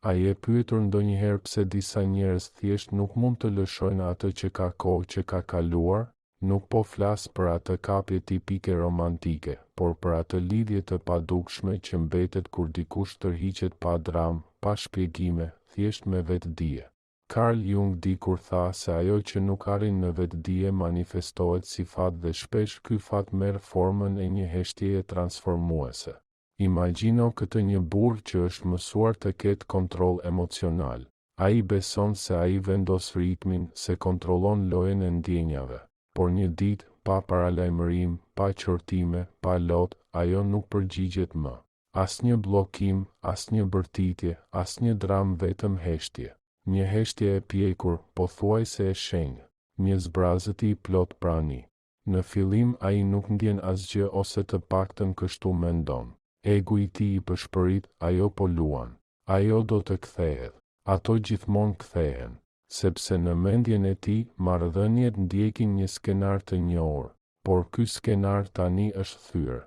A je pyetur ndonjëherë pse disa njerëz thjesht nuk mund të lëshojnë atë që ka kohë që ka kaluar? Nuk po flas për atë kapje tipike romantike, por për atë lidhje të padukshme që mbetet kur dikush tërhiqet pa dramë, pa shpjegime, thjesht me vetdije. Carl Jung dikur tha se ajo që nuk arrin në vetdije manifestohet si fat dhe shpesh ky fat merr formën e një heshtjeje transformuese. Imagjino këtë një burr që është mësuar të ketë kontroll emocional. Ai beson se ai vendos ritmin, se kontrollon lojën e ndjenjave. Por një ditë, pa paralajmërim, pa qortime, pa lot, ajo nuk përgjigjet më. Asnjë bllokim, asnjë bërtitje, asnjë dram, vetëm heshtje. Një heshtje e pjekur, pothuajse e shenjtë. Një zbrazëti i plot prani. Në fillim ai nuk ndjen asgjë ose të paktën kështu mendon. Egu i tij i përshpërit, ajo po luan. Ajo do të kthehet. Ato gjithmonë kthehen. Sepse në mendjen e tij, marrëdhëniet ndjekin një skenar të njohur, por ky skenar tani është thyer.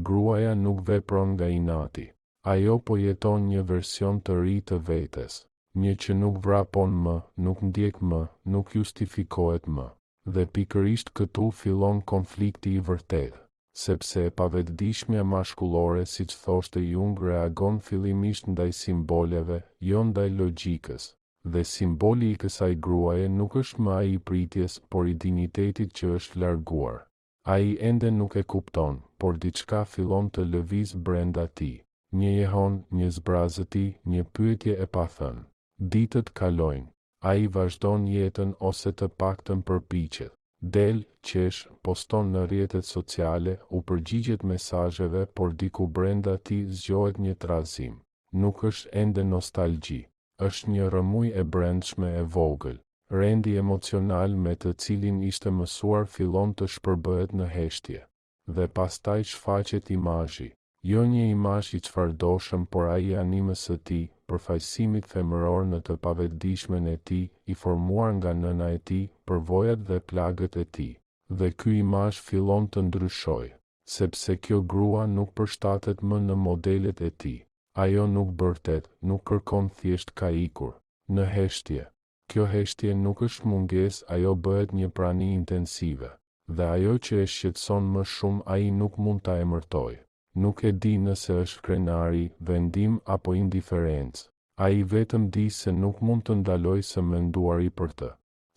Gruaja nuk vepron nga inati. Ajo po jeton një version të ri të vetes. Një që nuk vrapon më, nuk ndjek më, nuk justifikohet më. Dhe pikërisht këtu fillon konflikti i vërtetë. Sepse e pavetdijshmja mashkullore, siç thoshte Jung, reagon fillimisht ndaj simboleve, jo ndaj logjikës. Dhe simboli i kësaj gruaje nuk është më ai i pritjes, por i dinjitetit që është larguar. Ai ende nuk e kupton, por diçka fillon të lëviz brenda tij. Një jehon, një zbrazëti, një pyetje e pathënë. Ditët kalojnë. Ai vazhdon jetën ose të paktën përpiqet. Del, qesh, poston në rrjetet sociale, u përgjigjet mesazheve, por diku brenda tij zgjohet një trazim. Nuk është ende nostalgji, është një rrëmuj e brendshme e vogël. Rendi emocional me të cilin ishte mësuar fillon të shpërbëhet në heshtje. Dhe pastaj shfaqet imazhi. Jo një imazh i çfarëdoshëm, por ai i animës së tij, përfaqësimit femëror në të pavetdijshmen e tij, i formuar nga nëna e tij, përvojat dhe plagët e tij. Dhe ky imazh fillon të ndryshojë, sepse kjo grua nuk përshtatet më në modelet e tij. Ajo nuk bërtet, nuk kërkon, thjesht ka ikur. Në heshtje. Kjo heshtje nuk është mungesë, ajo bëhet një prani intensive. Dhe ajo që e shqetëson më shumë ai nuk mund ta emërtojë. Nuk e di nëse është krenari, vendim apo indiferencë. Ai vetëm di se nuk mund të ndalojë së menduari për të.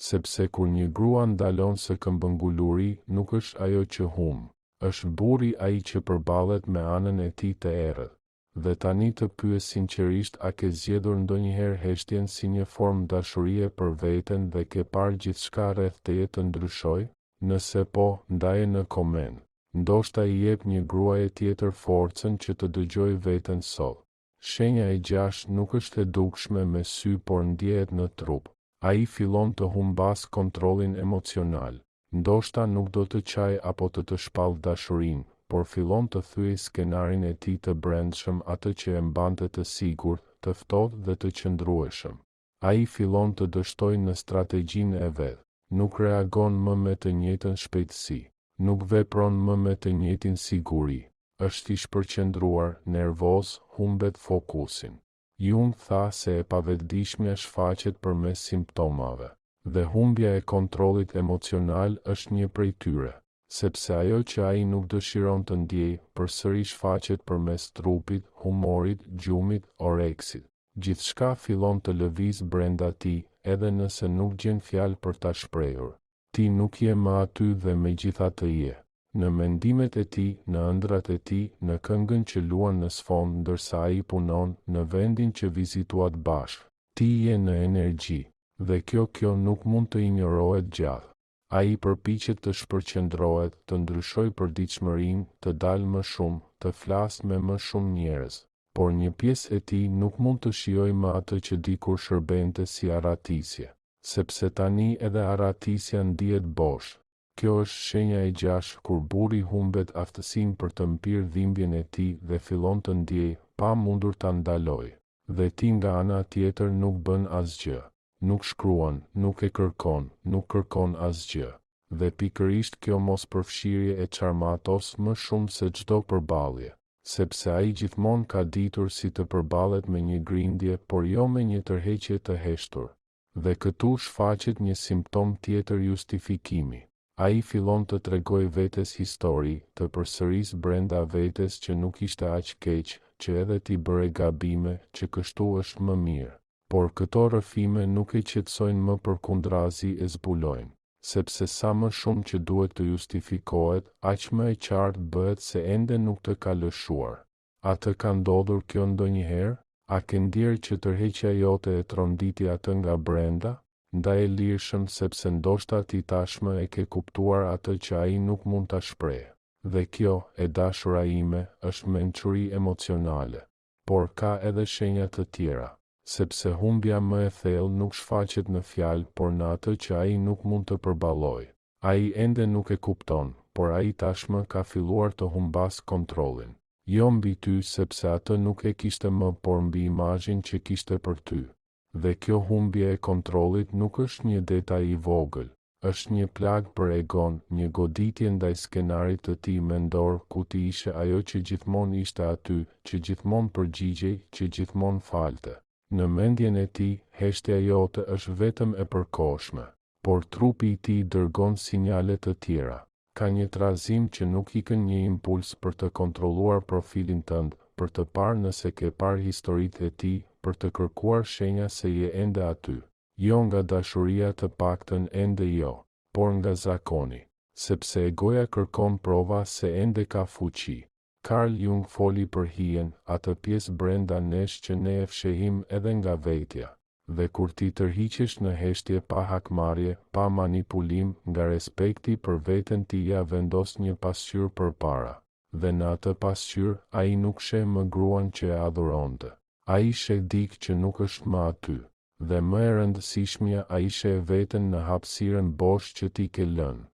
Sepse kur një grua ndalon së këmbënguluri, nuk është ajo që humb, është burri ai që përballet me anën e tij të errët. Dhe tani të pyes sinqerisht, a ke zgjedhur ndonjëherë heshtjen si një formë dashurie për veten dhe ke parë gjithçka rreth teje të ndryshojë? Nëse po, ndaje në koment. Ndoshta i jep një gruaje tjetër forcën që të dëgjojë veten sot. Shenja e 6 nuk është e dukshme me sy, por ndjehet në trup. Ai fillon të humbas kontrollin emocional. Ndoshta nuk do të qaj apo të shpall dashurinë, por fillon të thyej skenarin e tij të brendshëm, atë që e mbante të sigurt, të ftohtë dhe të qëndrueshëm. Ai fillon të dështojë në strategjinë e vet. Nuk reagon më me të njëjtën shpejtësi. Nuk vepron më me të njëjtin siguri. Është i shpërqendruar, nervoz, humbet fokusin. Jung tha se e pavetdijshmja shfaqet përmes simptomave. Dhe humbja e kontrollit emocional është një prej tyre. Sepse ajo që ai nuk dëshiron të ndjejë, përsëri shfaqet përmes trupit, humorit, gjumit, oreksit. Gjithçka fillon të lëviz brenda tij, edhe nëse nuk gjen fjalë për ta shprehur. Ti nuk je më aty dhe megjithatë je. Në mendimet e tij, në ëndrat e tij, në këngën që luan në sfond ndërsa ai punon, në vendin që vizituat bashkë. Ti je në energji. Dhe kjo nuk mund të injorohet gjallë. Ai përpiqet të shpërqendrohet, të ndryshojë përditshmërinë, të dalë më shumë, të flasë me më shumë njerëz. Por një pjesë e tij nuk mund të shijojë më atë që dikur shërbente si arratisje. Sepse tani edhe arratisja ndihet bosh. Kjo është shenja e 6 kur burri humbet aftësinë për të mpirë dhimbjen e tij dhe fillon të ndjejë, pa mundur ta ndalojë. Dhe ti nga ana tjetër nuk bën asgjë. Nuk shkruan, nuk e kërkon, nuk kërkon asgjë. Dhe pikërisht kjo mospërfshirje e çarmatos më shumë se çdo përballje. sepse ai gjithmonë ka ditur si të përballet me një grindje, por jo me një tërheqje të heshtur. Dhe këtu shfaqet një simptom tjetër justifikimi. Ai fillon të tregoj vetes histori, të përsëris brenda vetes që nuk ishte aq keq, që edhe ti bëre gabime, që kështu është më mirë. Por këto rrëfime nuk e qetësojnë më, përkundrazi e zbulojnë, sepse sa më shumë që duhet të justifikohet, aq më e qartë bëhet se ende nuk të ka lëshuar. A të ka ndodhur kjo ndonjëherë? A ke ndjerë që tërheqja jote e tronditi atë nga brenda? Ndaj e lirshëm sepse ndoshta ti tashmë e ke kuptuar atë që ai nuk mund ta shprehë. Dhe kjo, e dashura ime, është mençuri emocionale. Por ka edhe shenja të tjera, sepse humbja më e thellë nuk shfaqet në fjalë, por në atë që ai nuk mund të përballojë. Ai ende nuk e kupton, por ai tashmë ka filluar të humbas kontrollin. Jo mbi ty sepse atë nuk e kishte më, por mbi imazhin që kishte për ty. Dhe kjo humbje e kontrollit nuk është një detaj i vogël, është një plag për egon, një goditje ndaj skenarit të tij mendor ku ti ishe ajo që gjithmonë ishte aty, që gjithmonë përgjigjej, që gjithmonë falte. Në mendjen e tij, heshtja jote është vetëm e përkohshme, por trupi i tij dërgon sinjale të tjera. Ka një trazim që nuk ikën, një impuls për të kontrolluar profilin tënd, për të parë nëse ke parë historitë e tij, për të kërkuar shenja se je ende aty. Jo nga dashuria, të paktën ende jo, por nga zakoni, sepse egoja kërkon prova se ende ka fuqi. Carl Jung foli për hijen, atë pjesë brenda nesh që ne e fshehim edhe nga vetja. Dhe kur ti tërhiqesh në heshtje pa hakmarrje, pa manipulim, nga respekti për veten ti ja vendos një pasqyrë përpara. Dhe në atë pasqyrë, ai nuk sheh më gruan që e adhuronte. Ai sheh dikë që nuk është më aty. Dhe më e rëndësishmja, ai sheh veten në hapësirën bosh që ti ke lënë.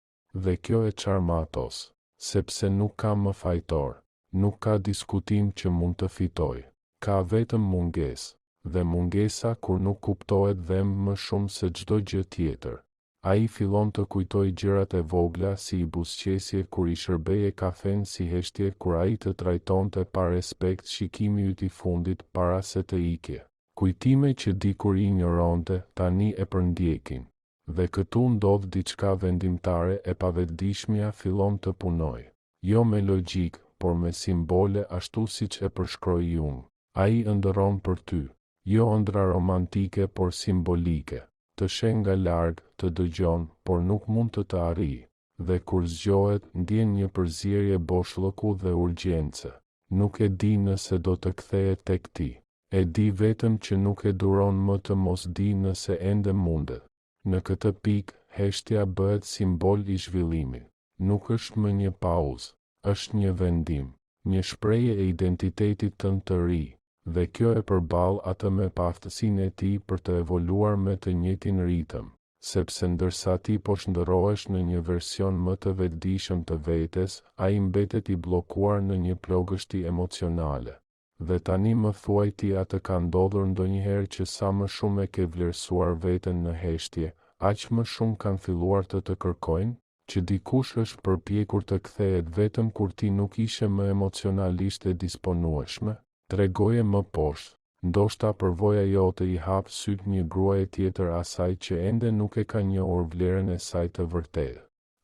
Dhe kjo e çarmatos, sepse nuk ka më fajtor, nuk ka diskutim që mund të fitoj. Ka vetëm mungesë. Dhe mungesa kur nuk kuptohet dhem më shumë se çdo gjë tjetër. Ai fillon të kujtoj gjërat e vogla si i buzëqesje kur i shërbeje kafen, si heshtje kur ai të trajtonte pa respekt, shikimi yt i fundit para se të ikje. Kujtime që dikur i injoronte, tani e përndjekin. Dhe këtu ndodh diçka vendimtare, e pavetëdijshmja fillon të punojë. Jo me logjik, por me simbole, ashtu siç e përshkroi Jung. Ai ëndërron për ty. Jo ëndra romantike, por simbolike. Të sheh nga larg, të dëgjon, por nuk mund të arrijë. Dhe kur zgjohet, ndjen një përzierje boshllëku dhe urgjence. Nuk e di nëse do të kthehet tek ti. E di vetëm që nuk e duron më të mos di nëse ende mundet. Në këtë pikë, heshtja bëhet simbol i zhvillimit. Nuk është më një pauzë, është një vendim, një shprehje e identitetit tënd të ri. Dhe kjo e përball atë me paftësinë e tij për të evoluar me të njëjtin ritëm, sepse ndërsa ti po shndërrohesh në një version më të vetëdijshëm të vetes, ai mbetet i bllokuar në një plogështi emocionale. Dhe tani më thuaj ti, a të ka ndodhur ndonjëherë që sa më shumë e ke vlerësuar veten në heshtje, aq më shumë kanë filluar të kërkojnë? Që dikush është përpjekur të kthehet vetëm kur ti nuk ishe më emocionalisht e disponueshme? Tregoje më poshtë, ndoshta përvoja jote i hap syt një gruaje tjetër asaj që ende nuk e ka njohur vlerën e saj të vërtetë.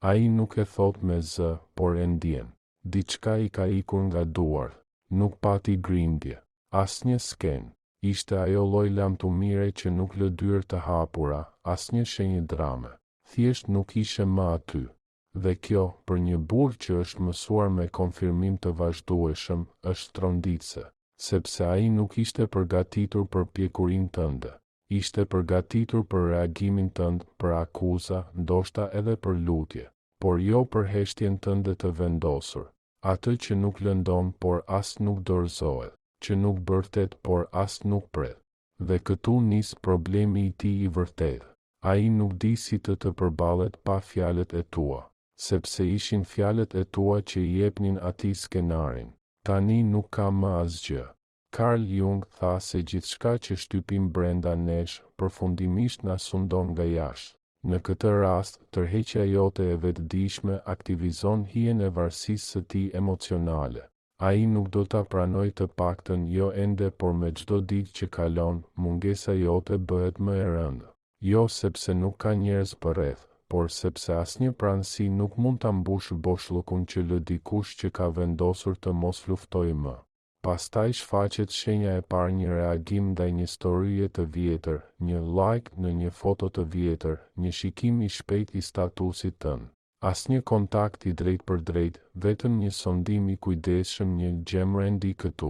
Ai nuk e thot me zë, por e ndjen. Diçka i ka ikur nga duart, nuk pati grindje, asnjë skenë. Ishte ajo lloj lamtumire që nuk lë dyrë të hapura, asnjë shenjë drame. Thjesht nuk ishe më aty. Dhe kjo, për një burr që është mësuar me konfirmim të vazhdueshëm, është tronditse. Sepse ai nuk ishte përgatitur për pjekurinë tënde. Ishte përgatitur për reagimin tënd, për akuza, ndoshta edhe për lutje, por jo për heshtjen tënde të vendosur. Atë që nuk lëndon, por as nuk dorëzohet, që nuk bërtet, por as nuk pret. Dhe këtu nis problemi i tij i vërtetë. Ai nuk di si të përballet pa fjalët e tua, sepse ishin fjalët e tua që i jepnin atij skenarin. Tani nuk ka më asgjë. Carl Jung tha se gjithçka që shtypim brenda nesh, përfundimisht na sundon nga jashtë. Në këtë rast, tërheqja jote e vetëdijshme aktivizon hijen e varësisë së tij emocionale. Ai nuk do ta pranoj të paktën jo ende, por me çdo ditë që kalon, mungesa jote bëhet më e rëndë. Jo sepse nuk ka njerëz përreth, por sepse asnjë pranësi nuk mund ta mbush boshllukun që lë dikush që ka vendosur të mos luftojë më. Pastaj shfaqet shenja e parë, një reagim ndaj një storie të vjetër, një like në një foto të vjetër, një shikim i shpejt i statusit tënd. Asnjë kontakt i drejt për drejt, vetëm një sondim i kujdesshëm, një gjemrendi këtu.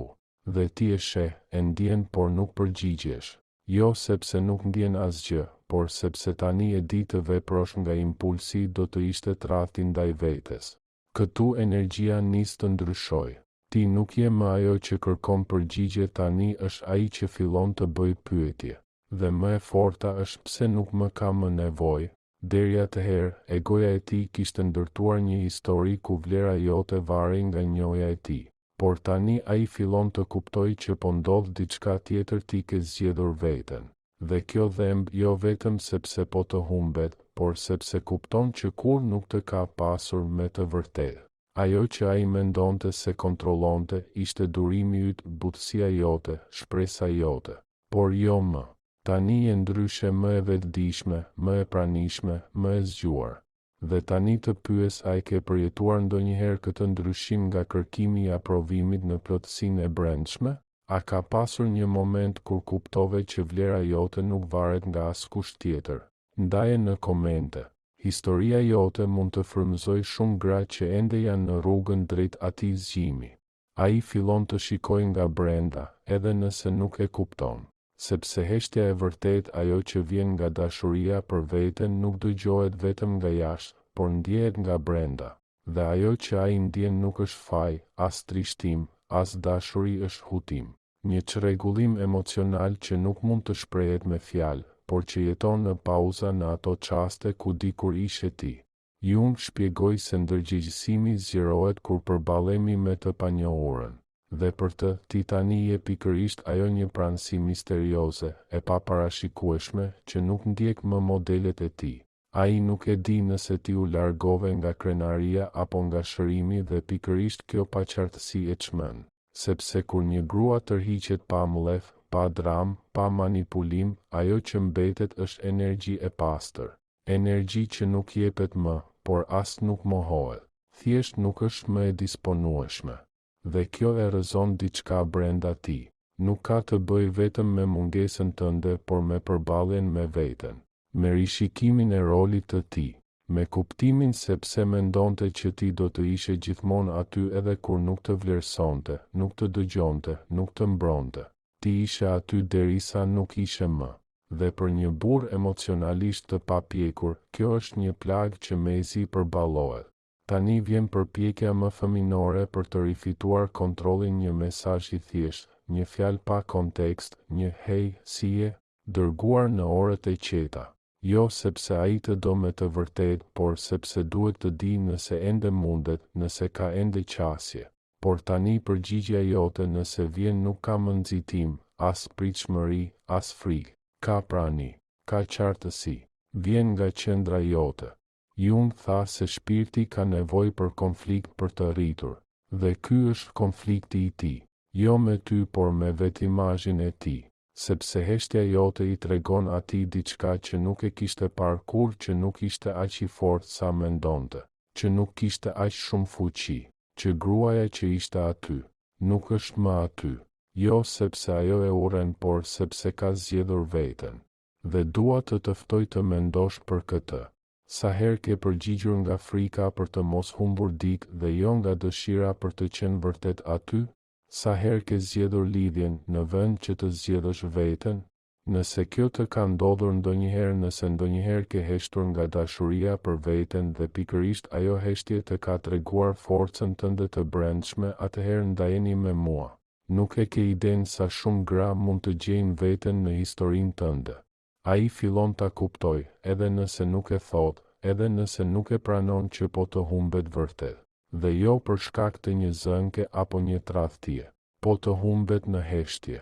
Dhe ti e sheh, e ndjen, por nuk përgjigjesh. Jo sepse nuk ndjen asgjë, por sepse tani e di të veprosh nga impulsi, do të ishte tradhti ndaj vetes. Këtu energjia nis të ndryshoj. Ti nuk je më ajo që kërkon përgjigje, tani është ai që fillon të bëj pyetje. Dhe më e forta është pse nuk më ka më nevojë. Deri atëherë, egoja e tij kishte ndërtuar një histori ku vlera jote varej nga njohja e tij. Por tani ai fillon të kuptoj që po ndodh diçka tjetër, ti ke zgjedhur veten. Dhe kjo dhemb jo vetëm sepse po të humbet, por sepse kupton që kur nuk të ka pasur me të vërtetë. Ajo që ai mendonte se kontrollonte ishte durimi yt, butësia jote, shpresa jote. Por jo më. Tani je ndryshe, më e vetëdijshme, më e pranishme, më e zgjuar. Dhe tani të pyes, a e ke përjetuar ndonjëherë këtë ndryshim nga kërkimi i aprovimit në plotësinë e brendshme? A ka pasur një moment kur kuptove që vlera jote nuk varet nga askush tjetër? Ndaje në komente. Historia jote mund të frymëzoj shumë gra që ende janë në rrugën drejt atij zgjimi. Ai fillon të shikojë nga brenda, edhe nëse nuk e kupton. Sepse heshtja e vërtet, ajo që vjen nga dashuria për veten, nuk dëgjohet vetëm nga jashtë, por ndjehet nga brenda. Dhe ajo që ai ndjen nuk është faj, as trishtim, as dashuri, është hutim. Një çrregullim emocional që nuk mund të shprehet me fjalë, por që jeton në pauza në ato çaste ku dikur ishe ti. Jung shpjegoi se ndërgjegjësimi zgjerohet kur përballemi me të panjohurën. Dhe për të, ti tani je pikërisht ajo, një pranësi misterioze, e paparashikueshme, që nuk ndjek më modelet e tij. Ai nuk e di nëse ti u largove nga krenaria apo nga shërimi, dhe pikërisht kjo paqartësi e çmend. Sepse kur një grua tërhiqet pa mllef, pa dram, pa manipulim, ajo që mbetet është energji e pastër. Energji që nuk jepet më, por as nuk mohohet. Thjesht nuk është më e disponueshme. Dhe kjo e rrezon diçka brenda ti. Nuk ka të bëjë vetëm me mungesën tënde, por me përballjen me veten. Me rishikimin e rolit të tij. Me kuptimin se pse mendonte që ti do të ishe gjithmonë aty edhe kur nuk të vlerësonte, nuk të dëgjonte, nuk të mbronte. Ti ishe aty derisa nuk ishe më. Dhe për një burr emocionalisht të papjekur, kjo është një plagë që mezi përballohet. Tani vjen përpjekja më fëminore për të rifituar kontrollin, një mesazh i thjeshtë, një fjalë pa kontekst, një hey, si je, dërguar në orët e qeta. Jo sepse ai të do me të vërtet, por sepse duhet të di nëse ende mundet, nëse ka ende qasje. Por tani përgjigjja jote nëse vjen nuk ka më nxitim, as pritshmëri, as frikë. Ka prani, ka qartësi. Vjen nga qendra jote. Jung tha se shpirti ka nevojë për konflikt për të rritur. Dhe ky është konflikti i tij. Jo me ty, por me vetimazhin e tij. Sepse heshtja jote i tregon atij diçka që nuk e kishte parë kur, që nuk ishte aq i fortë sa mendonte, që nuk kishte aq shumë fuqi, që gruaja që ishte aty, nuk është më aty. Jo sepse ajo e urren, por sepse ka zgjedhur veten. Dhe dua të ftoj të mendosh për këtë. Sa herë ke përgjigjur nga frika për të mos humbur dikë dhe jo nga dëshira për të qenë vërtet aty? Sa herë ke zgjedhur lidhjen në vend që të zgjedhësh veten? Nëse kjo të ka ndodhur ndonjëherë, nëse ndonjëherë ke heshtur nga dashuria për veten dhe pikërisht ajo heshtje të ka treguar forcën tënde të brendshme, atëherë ndajeni me mua. Nuk e ke idenë sa shumë gra mund të gjejnë veten në historinë tënde. Ai fillon ta kuptoj, edhe nëse nuk e thot, edhe nëse nuk e pranon që po të humbet vërtet. Dhe jo për shkak të një zënke apo një tradhtie, po të humbet në heshtje.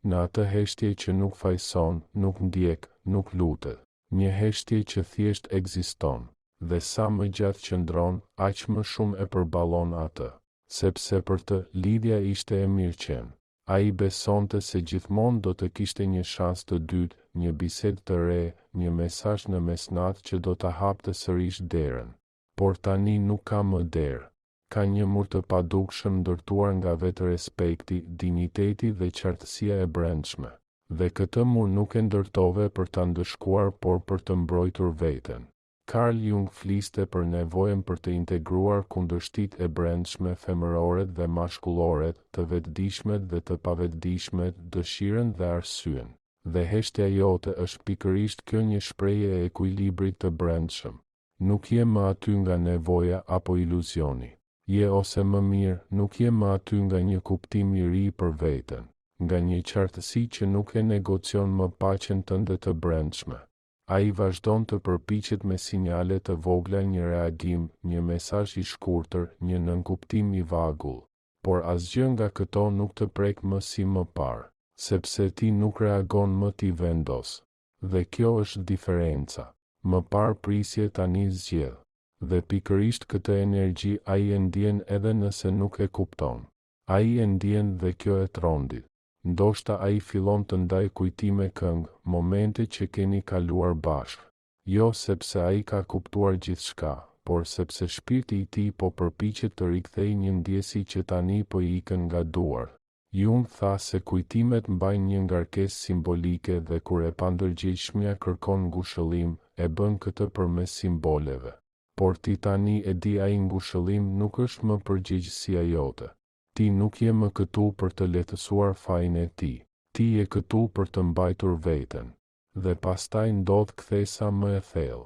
Në atë heshtje që nuk fajson, nuk ndjek, nuk lutet. Një heshtje që thjesht ekziston. Dhe sa më gjatë qëndron, aq më shumë e përballon atë. sepse për të, lidhja ishte e mirëqen. Ai besonte se gjithmonë do të kishte një shans të dytë, një bisedë të re, një mesazh në mesnatë që do ta hapte sërish derën. Por tani nuk ka më derë. Ka një mur të padukshëm ndërtuar nga vetë respekti, dinjiteti dhe qartësia e brendshme. Dhe këtë mur nuk e ndërtove për ta ndëshkuar, por për të mbrojtur veten. Carl Jung fliste për nevojën për të integruar kundërshtitë e brendshme, femëroret dhe mashkulloret, të vetëdijshmet dhe të pavetëdijshmet, dëshirën dhe arsyen. Dhe heshtja jote është pikërisht kjo, një shprehje e ekuilibrit të brendshëm. Nuk je më aty nga nevoja apo iluzioni. Je ose më mirë, nuk je më aty nga një kuptim i ri për veten, nga një qartësi që nuk e negocion më paqen tënde të brendshme. Ai vazhdon të përpiqet me sinjale të vogla, një reagim, një mesazh i shkurtër, një nënkuptim i vagull. Por asgjë nga këto nuk të prek më si më parë, sepse ti nuk reagon më, ti vendos. Dhe kjo është diferenca. Më parë prisje, tani zgjedh. Dhe pikërisht këtë energji ai e ndjen edhe nëse nuk e kupton. Ai e ndjen dhe kjo e trondit. Ndoshta ai fillon të ndaj kujtime këngë, momente që keni kaluar bashkë. Jo sepse ai ka kuptuar gjithçka, por sepse shpirti i tij po përpiqet të rikthejë një ndjesi që tani po i ikën nga duart. Jung tha se kujtimet mbajnë një ngarkesë simbolike dhe kur e pandërgjegjshmja kërkon ngushëllim, e bën këtë përmes simboleve. Por ti tani e di, ai ngushëllim nuk është më përgjegjësia jote. Ti nuk je më këtu për të lehtësuar fajin e ti. Ti je këtu për të mbajtur veten. Dhe pastaj ndodh kthesa më e thellë.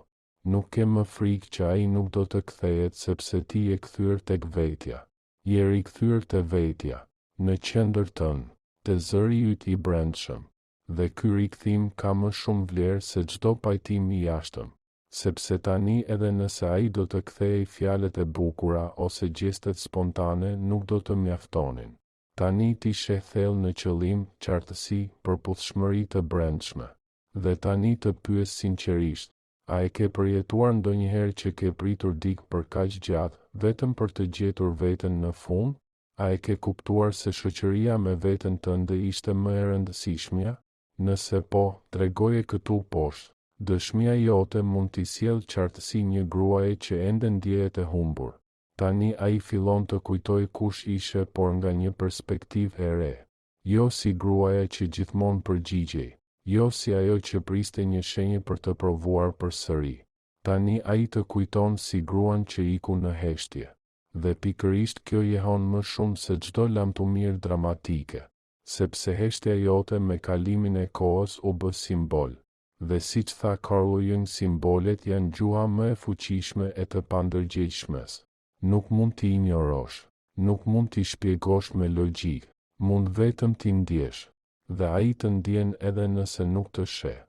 Nuk ke më frikë që ai nuk do të kthehet, sepse ti je kthyer tek vetja. Je rikthyer te vetja, në qendër tënd, te zëri yt i brendshëm. Dhe ky rikthim ka më shumë vlerë se çdo pajtim i jashtëm. Sepse tani edhe nëse ai do të kthejë fjalët e bukura ose gjestet spontane, nuk do të mjaftonin. Tani ti sheh thellë në qëllim, qartësi, përputhshmëri të brendshme. Dhe tani të pyes sinqerisht, a e ke përjetuar ndonjëherë që ke pritur dik për kaq gjatë, vetëm për të gjetur veten në fund? A e ke kuptuar se shoqëria me veten tënde ishte më e rëndësishmja? Nëse po, tregoje këtu poshtë. Dëshmia jote mund t'i sjellë qartësi një gruaje që ende ndjehet e humbur. Tani ai fillon të kujtoj kush ishe, por nga një perspektivë e re. Jo si gruaja që gjithmonë përgjigjej, jo si ajo që priste një shenjë për të provuar përsëri. Tani ai të kujton si gruan që iku në heshtje. Dhe pikërisht kjo jehon më shumë se çdo lamtumir dramatike, sepse heshtja jote me kalimin e kohës u bë simbol. Dhe siç tha Carl Jung, simbolet janë gjuha më e fuqishme e të pandërgjegjshmes. Nuk mund t'i injorosh, nuk mund t'i shpjegosh me logjik, mund vetëm t'i ndjesh. Dhe ai të ndjen edhe nëse nuk të sheh.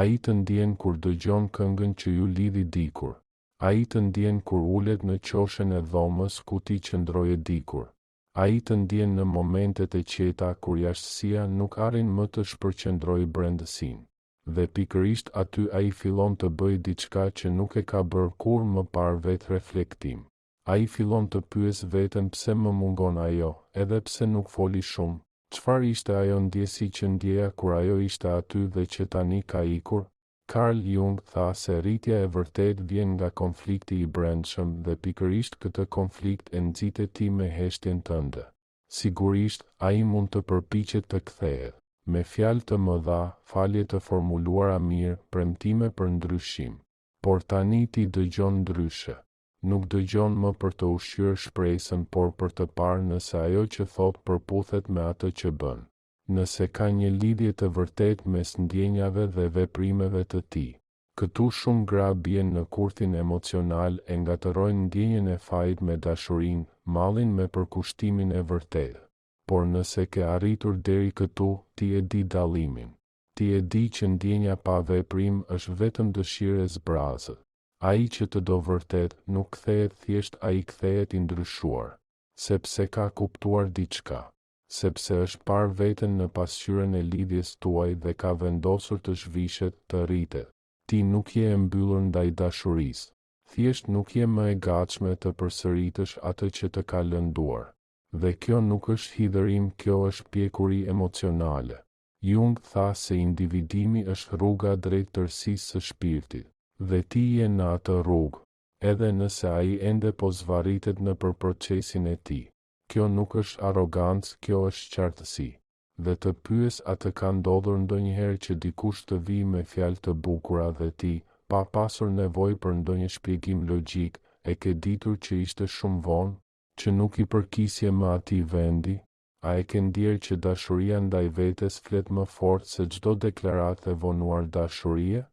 Ai të ndjen kur dëgjon këngën që ju lidhi dikur. Ai të ndjen kur ulet në qoshen e dhomës ku ti qëndroje dikur. Ai të ndjen në momentet e qeta kur jashtësia nuk arrin më të shpërqendrojë brendësinë. Dhe pikërisht aty ai fillon të bëjë diçka që nuk e ka bërë kur më parë, vetë reflektim. Ai fillon të pyes veten pse më mungon ajo, edhe pse nuk foli shumë. Çfarë ishte ajo ndjesi që ndjeja kur ajo ishte aty dhe që tani ka ikur? Carl Jung tha se rritja e vërtet vjen nga konflikti i brendshëm dhe pikërisht këtë konflikt e nxitet ti me heshtjen tënde. Sigurisht, ai mund të përpiqet të kthehet. Me fjalë të mëdha, falje të formuluara mirë, premtime për ndryshim. Por tani ti dëgjon ndryshe. Nuk dëgjon më për të ushqyer shpresën, por për të parë nëse ajo që thot përputhet me atë që bën. Nëse ka një lidhje të vërtet mes ndjenjave dhe veprimeve të tij. Këtu shumë gra bien në kurthin emocional, e ngatërojnë ndjenjen e fajit me dashurinë, mallin me përkushtimin e vërtetë. Por nëse ke arritur deri këtu, ti e di dallimin. Ti e di që ndjenja pa veprim është vetëm dëshirë e zbrazët. Ai që të do vërtet, nuk kthehet thjesht, ai kthehet i ndryshuar. Sepse ka kuptuar diçka. Sepse është parë veten në pasqyrën e lidhjes tuaj dhe ka vendosur të zhvishet, të rritet. Ti nuk je e mbyllur ndaj dashurisë. Thjesht nuk je më e gatshme të përsëritësh atë që të ka lënduar. Dhe kjo nuk është hidhërim, kjo është pjekuri emocionale. Jung tha se individimi është rruga drejt tërësisë së shpirtit, dhe ti je në atë rrugë, edhe nëse ai ende po zvarritet nëpër procesin e tij. Kjo nuk është arrogancë, kjo është qartësi. Dhe të pyes a të ka ndodhur ndonjëherë që dikush të vijë me fjalë të bukura dhe ti, pa pasur nevojë për ndonjë shpjegim logjik, e ke ditur që ishte shumë vonë, që nuk i përkisje më atij vendi? A e ke ndjerë që dashuria ndaj vetes flet më fort se çdo deklaratë e vonuar dashurie?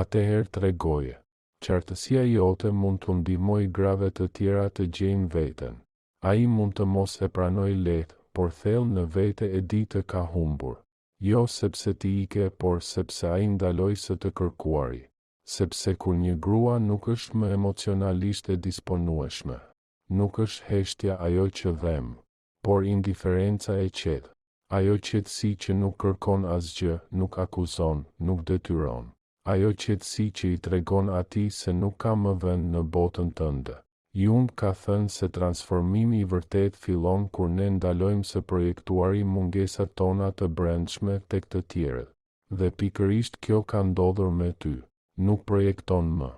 Atëherë tregoje. Qartësia jote mund të ndihmojë grave të tjera të gjejnë veten. Ai mund të mos e pranojë lehtë, por thellë në vete e di të ka humbur. Jo sepse ti ike, por sepse ai ndaloi së të kërkuari. Sepse kur një grua nuk është më emocionalisht e disponueshme, nuk është heshtja ajo që dhem, por indiferenca e qetë. Ajo qetësi që nuk kërkon asgjë, nuk akuzon, nuk detyron. Ajo qetësi që i tregon atij se nuk ka më vend në botën tënde. Jung ka thënë se transformimi i vërtet fillon kur ne ndalojmë së projektuari mungesat tona të brendshme tek të tjerët. Dhe pikërisht kjo ka ndodhur me ty. Nuk projekton më.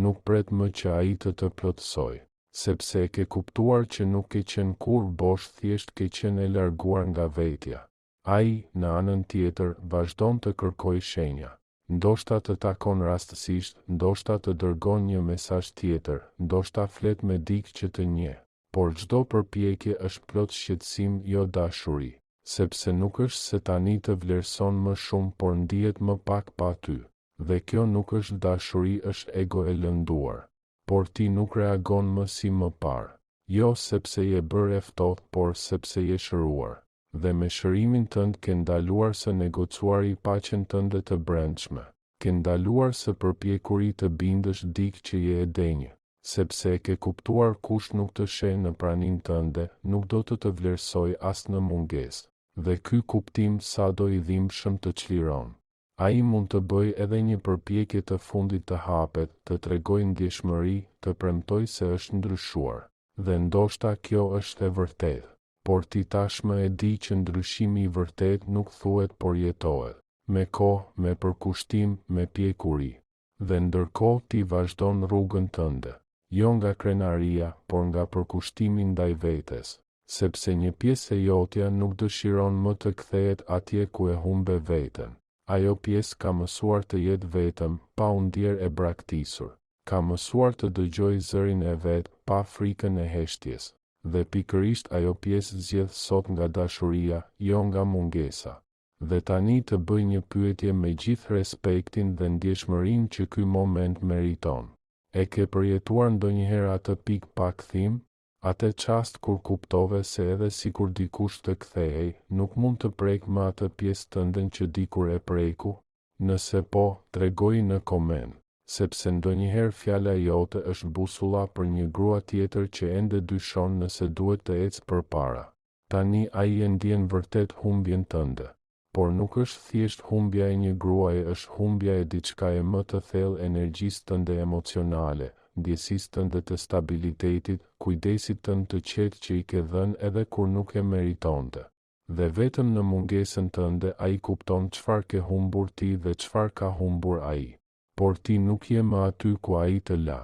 Nuk pret më që ai të plotësoj. Sepse e ke kuptuar që nuk ke qenë kur bosh, thjesht ke qenë e larguar nga vetja. Ai, në anën tjetër, vazhdon të kërkojë shenja. Ndoshta të takon rastësisht, ndoshta të dërgon një mesazh tjetër, ndoshta flet me dikë që të njeh, por çdo përpjekje është plot shqetësim, jo dashuri, sepse nuk është se tani të vlerëson më shumë, por ndihet më pak pa ty. Dhe kjo nuk është dashuri, është ego e lënduar. Por ti nuk reagon më si më parë. Jo sepse je bërë e ftohtë, por sepse je shëruar. Dhe me shërimin tënd ke ndaluar së negocuari paqen tënde të brendshme. Ke ndaluar së përpjekuri të bindësh dikë që je e denjë, sepse e ke kuptuar kush nuk të sheh në pranin tënde, nuk do të vlerësoj as në mungesë. Dhe ky kuptim sado i dhimbshëm të çliron. Ai mund të bëjë edhe një përpjekje të fundit të hapet, të tregojë ndjeshmëri, të premtoj se është ndryshuar. Dhe ndoshta kjo është e vërtetë. Por ti tashmë e di që ndryshimi i vërtet nuk thuhet, por jetohet. Me kohë, me përkushtim, me pjekuri. Dhe ndërkohë ti vazhdon rrugën tënde. Jo nga krenaria, por nga përkushtimi ndaj vetes. Sepse një pjesë e jotja nuk dëshiron më të kthehet atje ku e humbe veten. Ajo pjesë ka mësuar të jetë vetëm, pa u ndier e braktisur. Ka mësuar të dëgjojë zërin e vet, pa frikën e heshtjes. Dhe pikërisht ajo pjesë zgjedh sot nga dashuria, jo nga mungesa. Dhe tani të bëj një pyetje me gjithë respektin dhe ndjeshmërinë që ky moment meriton. E ke përjetuar ndonjëherë atë pikë pa kthim? Atë çast kur kuptove se edhe sikur dikush të kthehej, nuk mund të prek më atë pjesë tënde që dikur e preku? Nëse po, tregoji në koment. Sepse ndonjëherë fjala jote është busulla për një grua tjetër që ende dyshon nëse duhet të ecë përpara. Tani ai e ndjen vërtet humbjen tënde. Por nuk është thjesht humbja e një gruaje, është humbja e diçkaje më të thellë, energjisë tënde emocionale, ndjesisë tënde të stabilitetit, kujdesit tënd të qetë që i ke dhënë edhe kur nuk e meritonte. Dhe vetëm në mungesën tënde ai kupton çfarë ke humbur ti dhe çfarë ka humbur ai. Por ti nuk je më aty ku ai të la.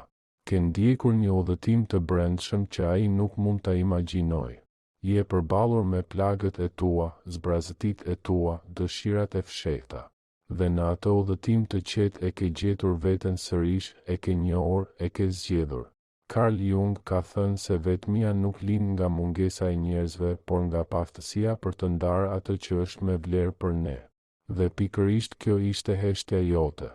Ke ndjekur një udhëtim të brendshëm që ai nuk mund ta imagjinojë. Je përballur me plagët e tua, zbrazëtitë e tua, dëshirat e fshehta. Dhe në atë udhëtim të qetë e ke gjetur veten sërish, e ke njohur, e ke zgjedhur. Carl Jung ka thënë se vetmia nuk lind nga mungesa e njerëzve, por nga paftësia për të ndarë atë që është me vlerë për ne. Dhe pikërisht kjo ishte heshtja jote.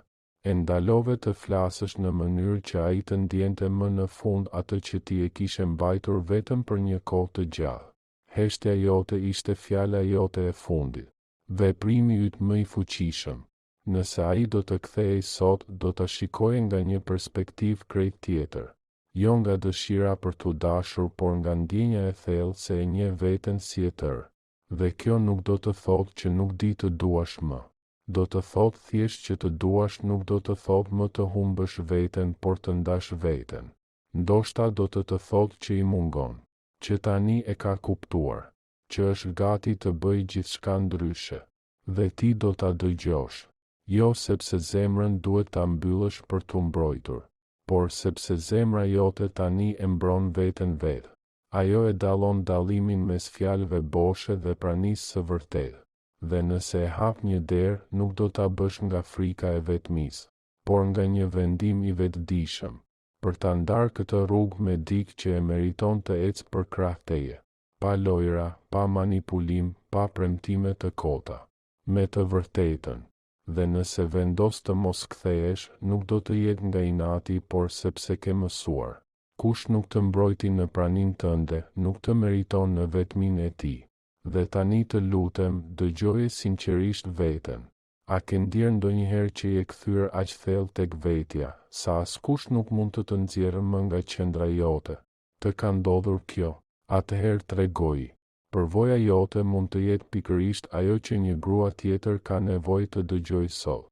E ndalove të flasësh në mënyrë që ai të ndjente më në fund atë që ti e kishe mbajtur vetëm për një kohë të gjallë. Heshtja jote ishte fjala jote e fundit. Veprimi yt më i fuqishëm. Nëse ai do të kthehej sot, do ta shikoje nga një perspektivë krejt tjetër. Jo nga dëshira për t'u dashur, por nga ndjenja e thellë se e njeh veten si e tërë. Dhe kjo nuk do të thotë që nuk di të duash më. Do të thotë thjesht që të duash, nuk do të thotë më të humbësh veten, por të ndash veten. Ndoshta do të thotë që i mungon. që tani e ka kuptuar, që është gati të bëjë gjithçka ndryshe, dhe ti do ta dëgjosh, jo sepse zemrën duhet ta mbyllësh për t'u mbrojtur, por sepse zemra jote tani e mbron veten vetë. Ajo e dallon dallimin mes fjalëve boshe dhe pranisë së vërtetë, dhe nëse e hap një derë, nuk do ta bësh nga frika e vetmisë, por nga një vendim i vetëdijshëm, për ta ndarë këtë rrugë me dikë që e meriton të ecë për krah teje, pa lojra, pa manipulim, pa premtime të kota, me të vërtetën. Dhe nëse vendos të mos kthehesh, nuk do të jetë nga inati, por sepse ke mësuar. Kush nuk të mbrojti në praninë tënde, nuk të meriton në vetminë e tij. Dhe tani të lutem, dëgjoje sinqerisht veten. A ke ndjerë ndonjëherë që je kthyer aq thellë tek vetja, sa askush nuk mund të nxjerrë më nga qendra jote? Të ka ndodhur kjo? Atëherë tregoji. Përvoja jote mund të jetë pikërisht ajo që një grua tjetër ka nevojë të dëgjojë sot.